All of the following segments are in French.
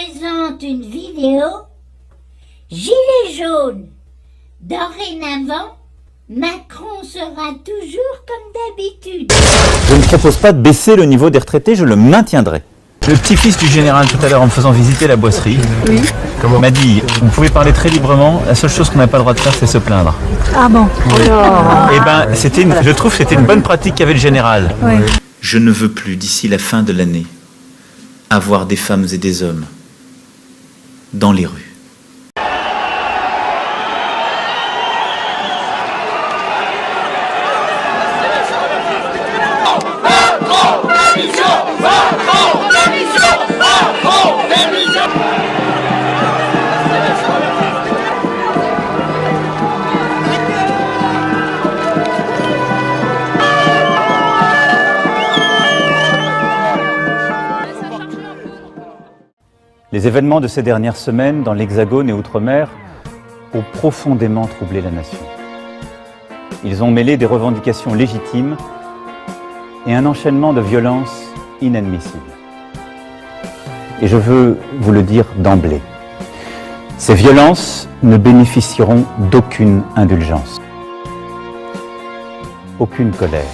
présente une vidéo Gilets jaunes. Dorénavant, Macron sera toujours comme d'habitude. Je ne propose pas de baisser le niveau des retraités, je le maintiendrai. Le petit-fils du général tout à l'heure en me faisant visiter la boisserie m'a dit on pouvait parler très librement, la seule chose qu'on n'a pas le droit de faire c'est se plaindre. Ah bon? Et ben je trouve que c'était une bonne pratique qu'avait le général. Oui. Je ne veux plus d'ici la fin de l'année avoir des femmes et des hommes dans les rues. Les événements de ces dernières semaines dans l'Hexagone et Outre-mer ont profondément troublé la nation. Ils ont mêlé des revendications légitimes et un enchaînement de violences inadmissibles. Et je veux vous le dire d'emblée, ces violences ne bénéficieront d'aucune indulgence. Aucune colère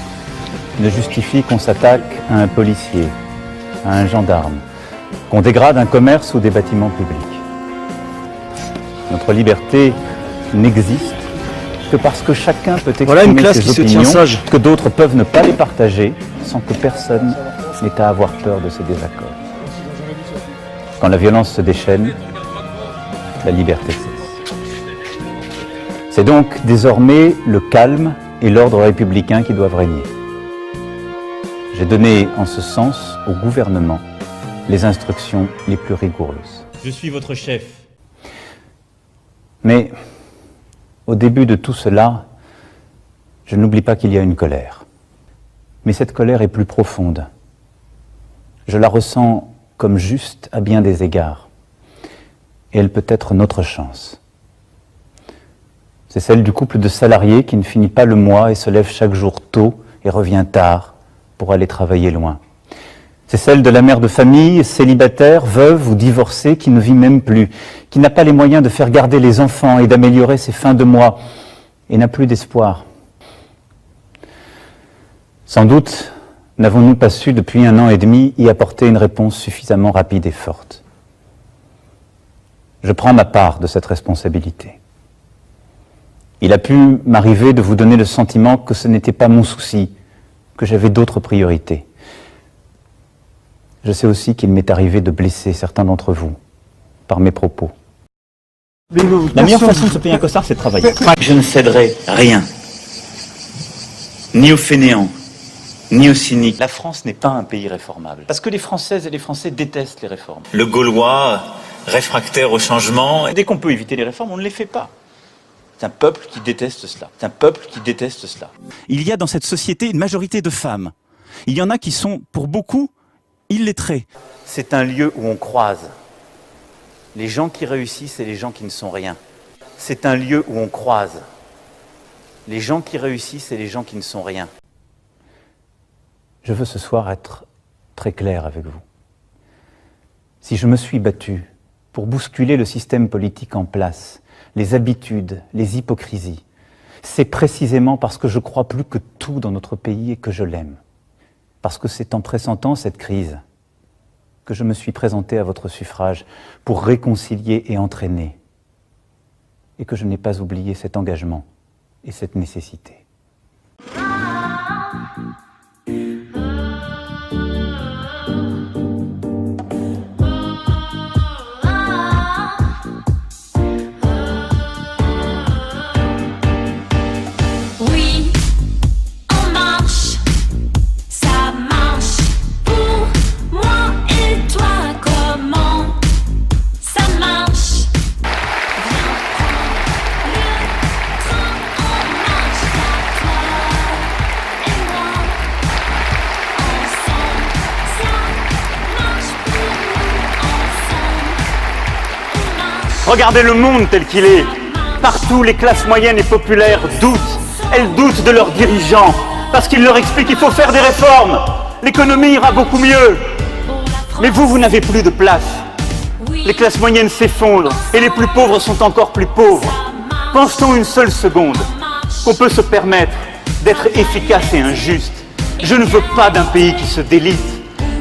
ne justifie qu'on s'attaque à un policier, à un gendarme, qu'on dégrade un commerce ou des bâtiments publics. Notre liberté n'existe que parce que chacun peut exprimer ses opinions, que d'autres peuvent ne pas les partager sans que personne n'ait à avoir peur de ses désaccords. Quand la violence se déchaîne, la liberté cesse. C'est donc désormais le calme et l'ordre républicain qui doivent régner. J'ai donné en ce sens au gouvernement les instructions les plus rigoureuses. Je suis votre chef. Mais au début de tout cela, je n'oublie pas qu'il y a une colère. Mais cette colère est plus profonde. Je la ressens comme juste à bien des égards. Et elle peut être notre chance. C'est celle du couple de salariés qui ne finit pas le mois et se lève chaque jour tôt et revient tard pour aller travailler loin. C'est celle de la mère de famille, célibataire, veuve ou divorcée, qui ne vit même plus, qui n'a pas les moyens de faire garder les enfants et d'améliorer ses fins de mois, et n'a plus d'espoir. Sans doute n'avons-nous pas su depuis 1 an et demi y apporter une réponse suffisamment rapide et forte. Je prends ma part de cette responsabilité. Il a pu m'arriver de vous donner le sentiment que ce n'était pas mon souci, que j'avais d'autres priorités. Je sais aussi qu'il m'est arrivé de blesser certains d'entre vous par mes propos. La meilleure façon de se payer un costard, c'est de travailler. Je ne céderai rien, ni aux fainéants, ni aux cyniques. La France n'est pas un pays réformable. Parce que les Françaises et les Français détestent les réformes. Le Gaulois, réfractaire au changement. Et dès qu'on peut éviter les réformes, on ne les fait pas. C'est un peuple qui déteste cela. C'est un peuple qui déteste cela. Il y a dans cette société une majorité de femmes. Il y en a qui sont, pour beaucoup, illettrés. C'est un lieu où on croise les gens qui réussissent et les gens qui ne sont rien. C'est un lieu où on croise les gens qui réussissent et les gens qui ne sont rien. Je veux ce soir être très clair avec vous. Si je me suis battu pour bousculer le système politique en place, les habitudes, les hypocrisies, c'est précisément parce que je crois plus que tout dans notre pays et que je l'aime. Parce que c'est en pressentant cette crise que je me suis présenté à votre suffrage pour réconcilier et entraîner, et que je n'ai pas oublié cet engagement et cette nécessité. Regardez le monde tel qu'il est. Partout, les classes moyennes et populaires doutent. Elles doutent de leurs dirigeants parce qu'ils leur expliquent qu'il faut faire des réformes. L'économie ira beaucoup mieux. Mais vous n'avez plus de place. les classes moyennes s'effondrent et les plus pauvres sont encore plus pauvres. Pense-t-on une seule seconde qu'on peut se permettre d'être efficace et injuste? Je ne veux pas d'un pays qui se délite.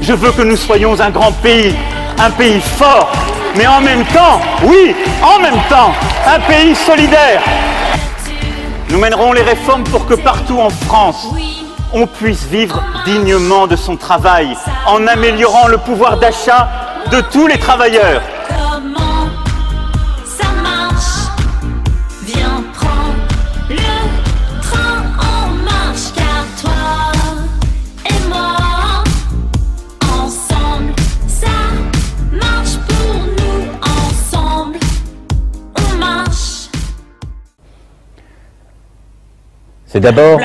Je veux que nous soyons un grand pays, un pays fort, mais en même temps, oui, en même temps, un pays solidaire. Nous mènerons les réformes pour que partout en France, on puisse vivre dignement de son travail, en améliorant le pouvoir d'achat de tous les travailleurs. Comment ça marche? Viens, prends le train en marche, car toi et moi, ensemble, ça marche pour nous, ensemble, on marche. C'est d'abord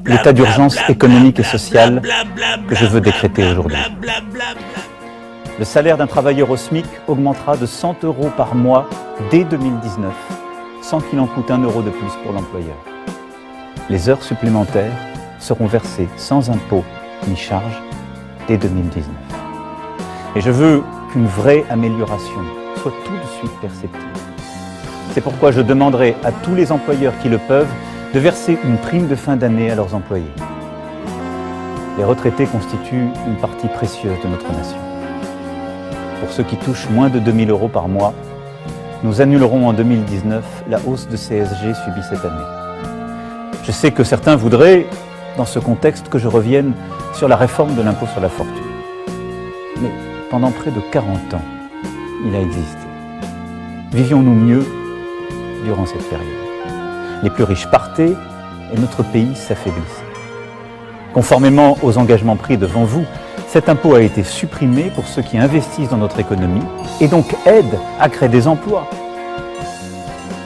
l'état d'urgence économique et social que je veux décréter aujourd'hui. Le salaire d'un travailleur au SMIC augmentera de 100 € par mois dès 2019, sans qu'il en coûte 1 € de plus pour l'employeur. Les heures supplémentaires seront versées sans impôt ni charge dès 2019. Et je veux qu'une vraie amélioration soit tout de suite perceptible. C'est pourquoi je demanderai à tous les employeurs qui le peuvent de verser une prime de fin d'année à leurs employés. Les retraités constituent une partie précieuse de notre nation. Pour ceux qui touchent moins de 2 000 € par mois, nous annulerons en 2019 la hausse de CSG subie cette année. Je sais que certains voudraient, dans ce contexte, que je revienne sur la réforme de l'impôt sur la fortune. Mais pendant près de 40 ans, il a existé. Vivions-nous mieux durant cette période? Les plus riches partaient et notre pays s'affaiblissait. Conformément aux engagements pris devant vous, cet impôt a été supprimé pour ceux qui investissent dans notre économie et donc aident à créer des emplois.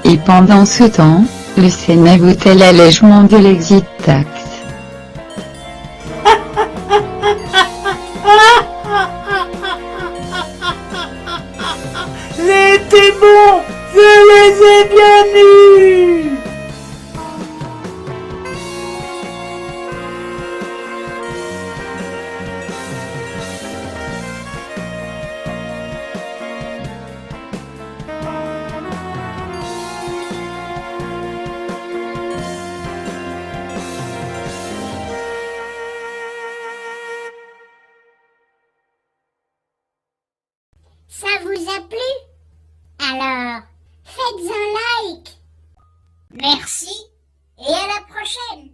Et pendant ce temps, le Sénat votait l'allègement de l'exit tax. C'était bon, je les ai bien eus. Ça vous a plu? Alors, faites un like. Merci et à la prochaine.